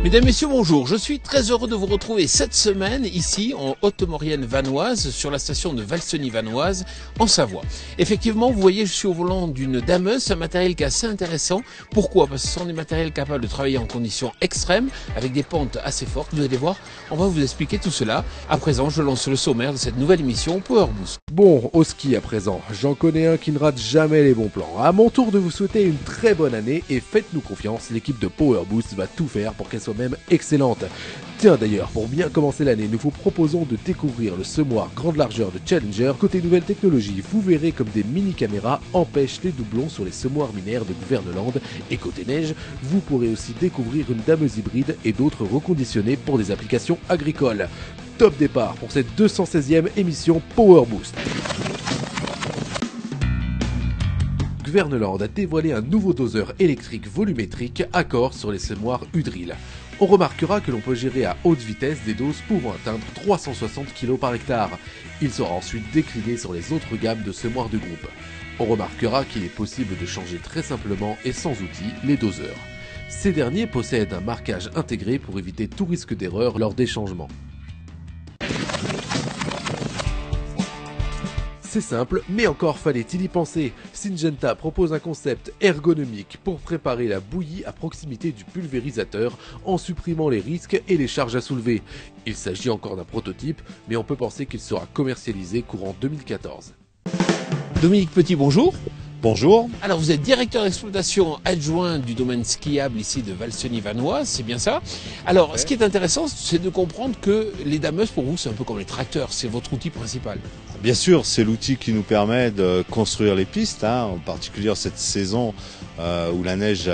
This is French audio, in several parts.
Mesdames, Messieurs, bonjour. Je suis très heureux de vous retrouver cette semaine ici en Haute-Maurienne vanoise sur la station de Valseny-Vanoise en Savoie. Effectivement, vous voyez, je suis au volant d'une dameuse, un matériel qui est assez intéressant. Pourquoi? Parce que ce sont des matériels capables de travailler en conditions extrêmes avec des pentes assez fortes. Vous allez voir, on va vous expliquer tout cela. À présent, je lance le sommaire de cette nouvelle émission Power Boost. Bon, au ski à présent, j'en connais un qui ne rate jamais les bons plans. À mon tour de vous souhaiter une très bonne année et faites-nous confiance, l'équipe de Power Boost va tout faire pour qu'elle soit même excellente. Tiens d'ailleurs, pour bien commencer l'année, nous vous proposons de découvrir le semoir grande largeur de Challenger. Côté nouvelle technologie, vous verrez comme des mini-caméras empêchent les doublons sur les semoirs minaires de Gouverneland. Et côté neige, vous pourrez aussi découvrir une dameuse hybride et d'autres reconditionnés pour des applications agricoles. Top départ pour cette 216e émission Power Boost. Gouverneland a dévoilé un nouveau doseur électrique volumétrique Accor sur les semoirs Udril. On remarquera que l'on peut gérer à haute vitesse des doses pouvant atteindre 360 kg par hectare. Il sera ensuite décliné sur les autres gammes de semoirs du groupe. On remarquera qu'il est possible de changer très simplement et sans outil les doseurs. Ces derniers possèdent un marquage intégré pour éviter tout risque d'erreur lors des changements. C'est simple, mais encore fallait-il y penser. Syngenta propose un concept ergonomique pour préparer la bouillie à proximité du pulvérisateur en supprimant les risques et les charges à soulever. Il s'agit encore d'un prototype, mais on peut penser qu'il sera commercialisé courant 2014. Dominique Petit, bonjour. Bonjour. Alors vous êtes directeur d'exploitation adjoint du domaine skiable ici de Valseny-Vanoise, c'est bien ça? Alors Ouais. Ce qui est intéressant, c'est de comprendre que les dameuses pour vous c'est un peu comme les tracteurs, c'est votre outil principal. Bien sûr, c'est l'outil qui nous permet de construire les pistes, en particulier cette saison où la neige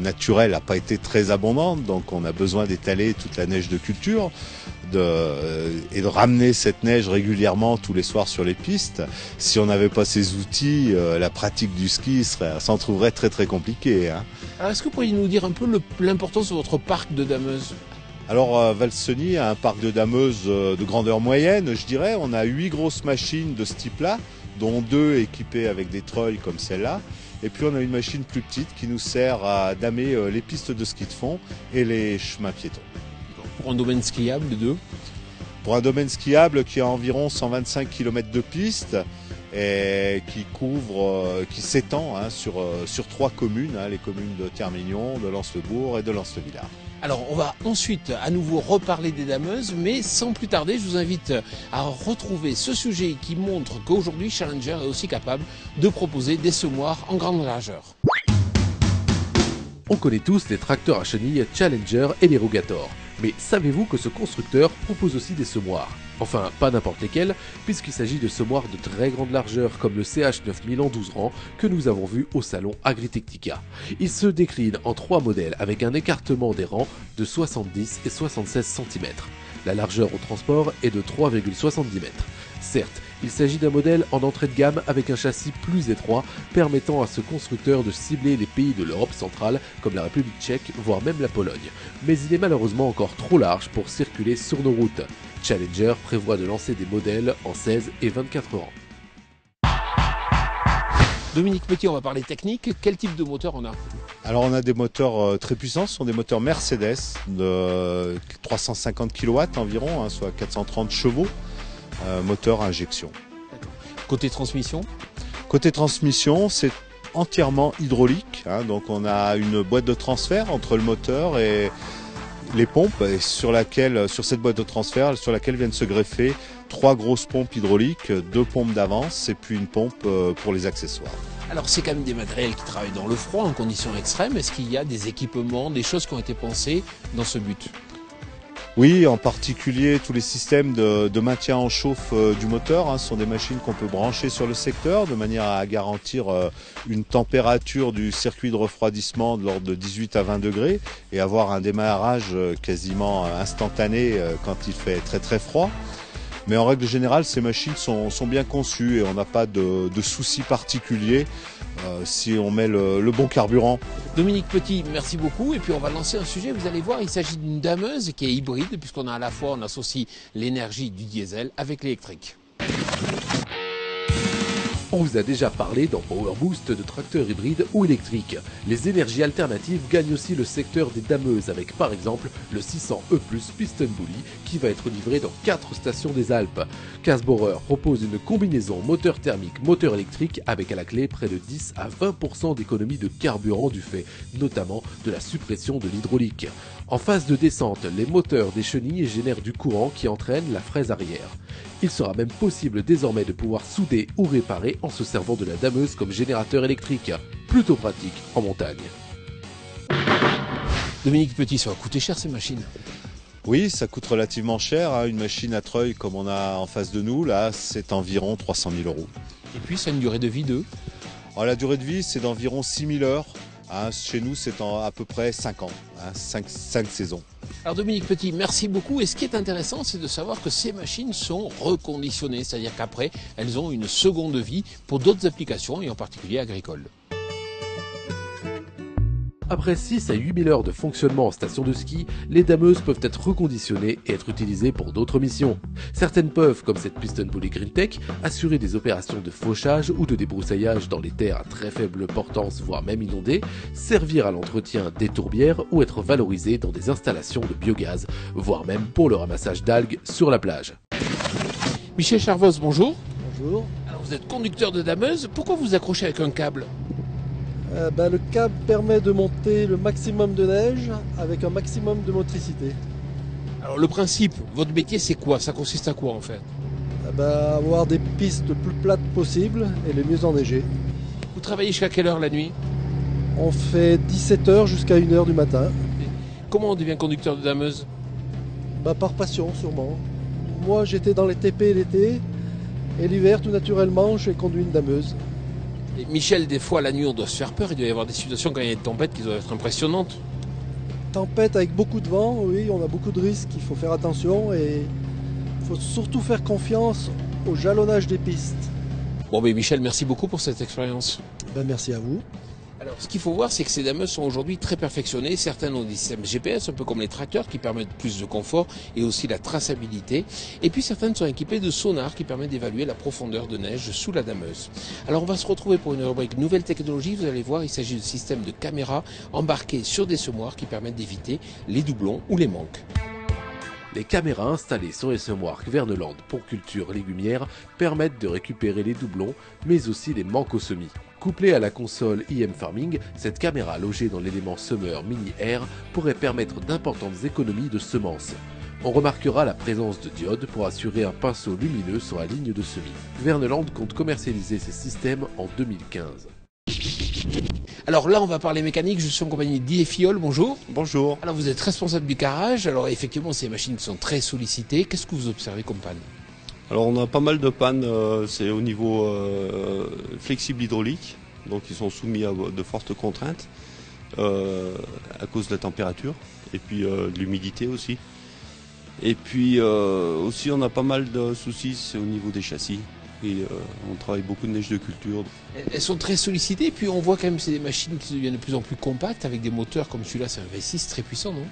naturelle n'a pas été très abondante, donc on a besoin d'étaler toute la neige de culture et de ramener cette neige régulièrement tous les soirs sur les pistes. Si on n'avait pas ces outils, la pratique du ski s'en trouverait très très compliquée. Alors est-ce que vous pourriez nous dire un peu l'importance de votre parc de dameuses? Alors Valseny a un parc de dameuses de grandeur moyenne, je dirais. On a 8 grosses machines de ce type-là, dont 2 équipées avec des treuils comme celle-là. Et puis on a une machine plus petite qui nous sert à damer les pistes de ski de fond et les chemins piétons. Pour un domaine skiable de 2? Pour un domaine skiable qui a environ 125 km de piste et qui s'étend sur 3 communes, les communes de Termignon, de Lens-le-Bourg et de Lens-le-Villard. Alors on va ensuite à nouveau reparler des dameuses, mais sans plus tarder, je vous invite à retrouver ce sujet qui montre qu'aujourd'hui Challenger est aussi capable de proposer des semoirs en grande largeur. On connaît tous les tracteurs à chenilles Challenger et les Rogator. Mais savez-vous que ce constructeur propose aussi des semoirs? Enfin, pas n'importe lesquels, puisqu'il s'agit de semoirs de très grande largeur comme le CH9000 en 12 rangs que nous avons vu au salon Agritechnica. Il se décline en 3 modèles avec un écartement des rangs de 70 et 76 cm. La largeur au transport est de 3,70 m. Certes, il s'agit d'un modèle en entrée de gamme avec un châssis plus étroit permettant à ce constructeur de cibler les pays de l'Europe centrale comme la République tchèque, voire même la Pologne. Mais il est malheureusement encore trop large pour circuler sur nos routes. Challenger prévoit de lancer des modèles en 16 et 24 rangs. Dominique Petit, on va parler technique. Quel type de moteur on a? Alors on a des moteurs très puissants, ce sont des moteurs Mercedes de 350 kW environ, soit 430 chevaux, moteur à injection. Côté transmission? Côté transmission, c'est entièrement hydraulique, donc on a une boîte de transfert entre le moteur et les pompes, et sur cette boîte de transfert, sur laquelle viennent se greffer 3 grosses pompes hydrauliques, 2 pompes d'avance et puis une pompe pour les accessoires. Alors c'est quand même des matériels qui travaillent dans le froid, en conditions extrêmes. Est-ce qu'il y a des équipements, des choses qui ont été pensées dans ce but? Oui, en particulier tous les systèmes de maintien en chauffe du moteur, ce sont des machines qu'on peut brancher sur le secteur de manière à garantir une température du circuit de refroidissement de l'ordre de 18 à 20 degrés et avoir un démarrage quasiment instantané quand il fait très très froid. Mais en règle générale, ces machines sont bien conçues et on n'a pas de soucis particuliers si on met le bon carburant. Dominique Petit, merci beaucoup. Et puis on va lancer un sujet, vous allez voir, il s'agit d'une dameuse qui est hybride, puisqu'on a à la fois, on associe l'énergie du diesel avec l'électrique. On vous a déjà parlé dans Power Boost de tracteurs hybrides ou électriques. Les énergies alternatives gagnent aussi le secteur des dameuses avec par exemple le 600E+ Piston Bully qui va être livré dans 4 stations des Alpes. Kässbohrer propose une combinaison moteur thermique moteur électrique avec à la clé près de 10 à 20% d'économie de carburant du fait notamment de la suppression de l'hydraulique. En phase de descente, les moteurs des chenilles génèrent du courant qui entraîne la fraise arrière. Il sera même possible désormais de pouvoir souder ou réparer en se servant de la dameuse comme générateur électrique. Plutôt pratique en montagne. Dominique Petit, ça va coûter cher ces machines? Oui, ça coûte relativement cher. Une machine à treuil comme on a en face de nous, là, c'est environ 300 000 €. Et puis ça a une durée de vie de? Alors, la durée de vie, c'est d'environ 6 000 heures. Chez nous, c'est à peu près 5 ans, 5 saisons. Alors Dominique Petit, merci beaucoup. Et ce qui est intéressant, c'est de savoir que ces machines sont reconditionnées, c'est-à-dire qu'après, elles ont une seconde vie pour d'autres applications, et en particulier agricoles. Après 6 à 8 000 heures de fonctionnement en station de ski, les dameuses peuvent être reconditionnées et être utilisées pour d'autres missions. Certaines peuvent, comme cette Piston Bully Greentech, assurer des opérations de fauchage ou de débroussaillage dans les terres à très faible portance, voire même inondées, servir à l'entretien des tourbières ou être valorisées dans des installations de biogaz, voire même pour le ramassage d'algues sur la plage. Michel Charvos, bonjour. Bonjour. Alors vous êtes conducteur de dameuse, pourquoi vous accrochez avec un câble? Le câble permet de monter le maximum de neige avec un maximum de motricité. Alors le principe, votre métier c'est quoi? Ça consiste à quoi en fait? Avoir des pistes le plus plates possible et les mieux enneigées. Vous travaillez jusqu'à quelle heure la nuit? On fait 17h jusqu'à 1h du matin. Comment on devient conducteur de dameuse? Par passion sûrement. Moi j'étais dans les TP l'été et l'hiver tout naturellement j'ai conduit une dameuse. Et Michel, des fois la nuit on doit se faire peur, il doit y avoir des situations quand il y a des tempêtes qui doivent être impressionnantes. Tempête avec beaucoup de vent, oui, on a beaucoup de risques, il faut faire attention et il faut surtout faire confiance au jalonnage des pistes. Bon ben Michel, merci beaucoup pour cette expérience. Merci à vous. Alors ce qu'il faut voir, c'est que ces dameuses sont aujourd'hui très perfectionnées. Certaines ont des systèmes GPS, un peu comme les tracteurs, qui permettent plus de confort et aussi la traçabilité. Et puis certaines sont équipées de sonars qui permettent d'évaluer la profondeur de neige sous la dameuse. Alors on va se retrouver pour une rubrique nouvelle technologie. Vous allez voir, il s'agit de systèmes de caméras embarqués sur des semoirs qui permettent d'éviter les doublons ou les manques. Les caméras installées sur les semoirs Verneland pour culture légumière permettent de récupérer les doublons, mais aussi les manques au semis. Couplée à la console IM Farming, cette caméra logée dans l'élément semeur Mini Air pourrait permettre d'importantes économies de semences. On remarquera la présence de diodes pour assurer un pinceau lumineux sur la ligne de semis. Verneland compte commercialiser ces systèmes en 2015. Alors là, on va parler mécanique. Je suis en compagnie d'Ifiol. Bonjour. Bonjour. Alors vous êtes responsable du carrage. Alors effectivement, ces machines sont très sollicitées. Qu'est-ce que vous observez comme panne? Alors on a pas mal de pannes, c'est au niveau flexible hydraulique, donc ils sont soumis à de fortes contraintes à cause de la température et puis de l'humidité aussi. Et puis aussi on a pas mal de soucis, c'est au niveau des châssis. Et on travaille beaucoup de neige de culture. Elles sont très sollicitées, puis on voit quand même que c'est des machines qui deviennent de plus en plus compactes, avec des moteurs comme celui-là, c'est un V6 très puissant, non?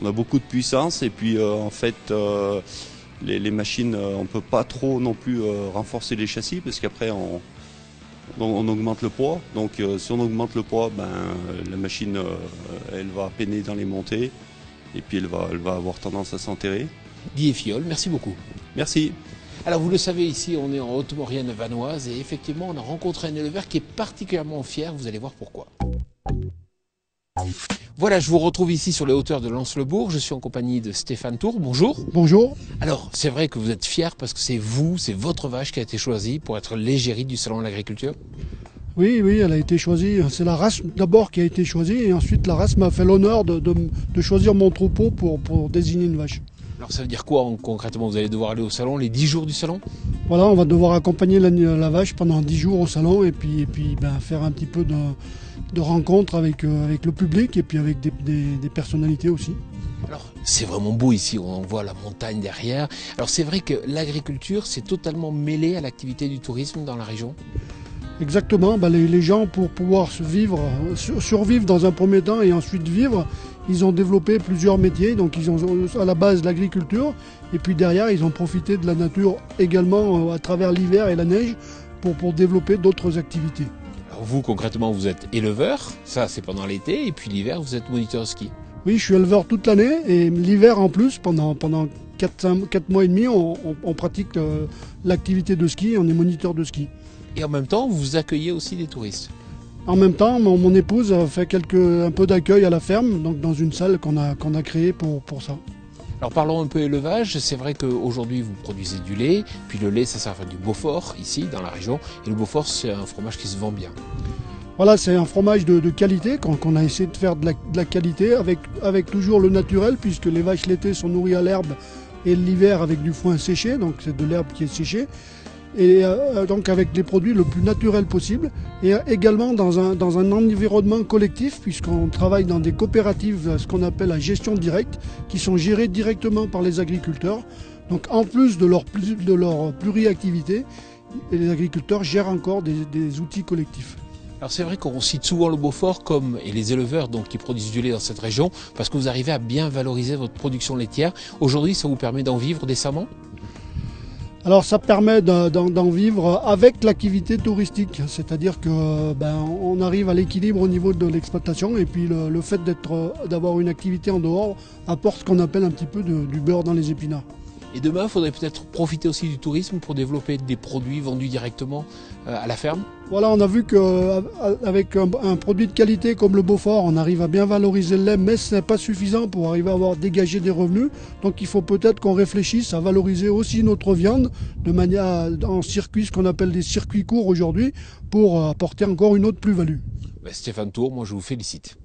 On a beaucoup de puissance et puis en fait les machines, on ne peut pas trop non plus renforcer les châssis parce qu'après on augmente le poids. Donc si on augmente le poids, la machine elle va peiner dans les montées et puis elle va avoir tendance à s'enterrer. Ifiol, merci beaucoup. Merci. Alors vous le savez, ici on est en Haute-Maurienne vanoise et effectivement on a rencontré un éleveur qui est particulièrement fier, vous allez voir pourquoi. Voilà, je vous retrouve ici sur les hauteurs de Lens-le-Bourg, je suis en compagnie de Stéphane Tour, bonjour. Bonjour. Alors c'est vrai que vous êtes fier parce que c'est votre vache qui a été choisie pour être l'égérie du Salon de l'Agriculture? Oui, elle a été choisie, c'est la race d'abord qui a été choisie et ensuite la race m'a fait l'honneur de choisir mon troupeau pour désigner une vache. Alors ça veut dire quoi concrètement? Vous allez devoir aller au salon les 10 jours du salon? Voilà, on va devoir accompagner la vache pendant 10 jours au salon et puis faire un petit peu de rencontres avec le public et puis avec des personnalités aussi. Alors c'est vraiment beau ici, on voit la montagne derrière. Alors c'est vrai que l'agriculture c'est totalement mêlé à l'activité du tourisme dans la région? Exactement, les gens pour pouvoir survivre dans un premier temps et ensuite vivre, ils ont développé plusieurs métiers, donc ils ont à la base l'agriculture et puis derrière ils ont profité de la nature également à travers l'hiver et la neige pour développer d'autres activités. Alors vous, concrètement, vous êtes éleveur, ça c'est pendant l'été, et puis l'hiver, vous êtes moniteur ski. Oui, je suis éleveur toute l'année et l'hiver en plus, pendant 4 mois et demi, on pratique l'activité de ski, on est moniteur de ski. Et en même temps, vous accueillez aussi des touristes. En même temps, mon épouse a fait un peu d'accueil à la ferme, donc dans une salle qu'on a créée pour ça. Alors parlons un peu élevage, c'est vrai qu'aujourd'hui vous produisez du lait, puis le lait ça sert à faire du Beaufort ici dans la région, et le Beaufort c'est un fromage qui se vend bien. Voilà, c'est un fromage de qualité, qu'on a essayé de faire de la qualité, avec toujours le naturel, puisque les vaches laitées sont nourries à l'herbe, et l'hiver avec du foin séché, donc c'est de l'herbe qui est séchée. Et donc avec des produits le plus naturel possible et également dans un environnement collectif puisqu'on travaille dans des coopératives, ce qu'on appelle la gestion directe, qui sont gérées directement par les agriculteurs. Donc en plus de leur pluriactivité, les agriculteurs gèrent encore des outils collectifs. Alors c'est vrai qu'on cite souvent le Beaufort et les éleveurs donc, qui produisent du lait dans cette région parce que vous arrivez à bien valoriser votre production laitière. Aujourd'hui ça vous permet d'en vivre décemment ? Alors ça permet d'en vivre avec l'activité touristique, c'est-à-dire que on arrive à l'équilibre au niveau de l'exploitation et puis le fait d'avoir une activité en dehors apporte ce qu'on appelle un petit peu du beurre dans les épinards. Et demain, il faudrait peut-être profiter aussi du tourisme pour développer des produits vendus directement à la ferme. Voilà, on a vu qu'avec un produit de qualité comme le Beaufort, on arrive à bien valoriser le lait, mais ce n'est pas suffisant pour arriver à dégagé des revenus. Donc il faut peut-être qu'on réfléchisse à valoriser aussi notre viande de manière en circuit, ce qu'on appelle des circuits courts aujourd'hui, pour apporter encore une autre plus-value. Stéphane Tour, moi je vous félicite.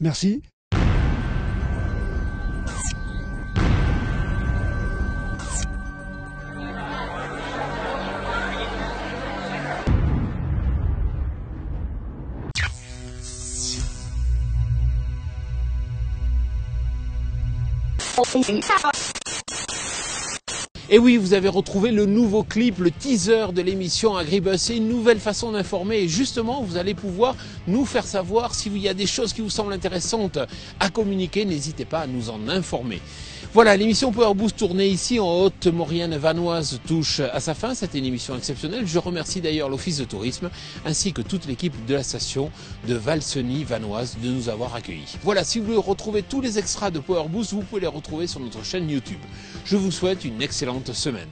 Merci. Et oui, vous avez retrouvé le nouveau clip, le teaser de l'émission Agribus. C'est une nouvelle façon d'informer et justement, vous allez pouvoir nous faire savoir s'il y a des choses qui vous semblent intéressantes à communiquer. N'hésitez pas à nous en informer. Voilà, l'émission Power Boost tournée ici en Haute-Maurienne vanoise touche à sa fin. C'était une émission exceptionnelle. Je remercie d'ailleurs l'Office de tourisme ainsi que toute l'équipe de la station de Valseny vanoise de nous avoir accueillis. Voilà, si vous voulez retrouver tous les extras de Power Boost, vous pouvez les retrouver sur notre chaîne YouTube. Je vous souhaite une excellente semaine.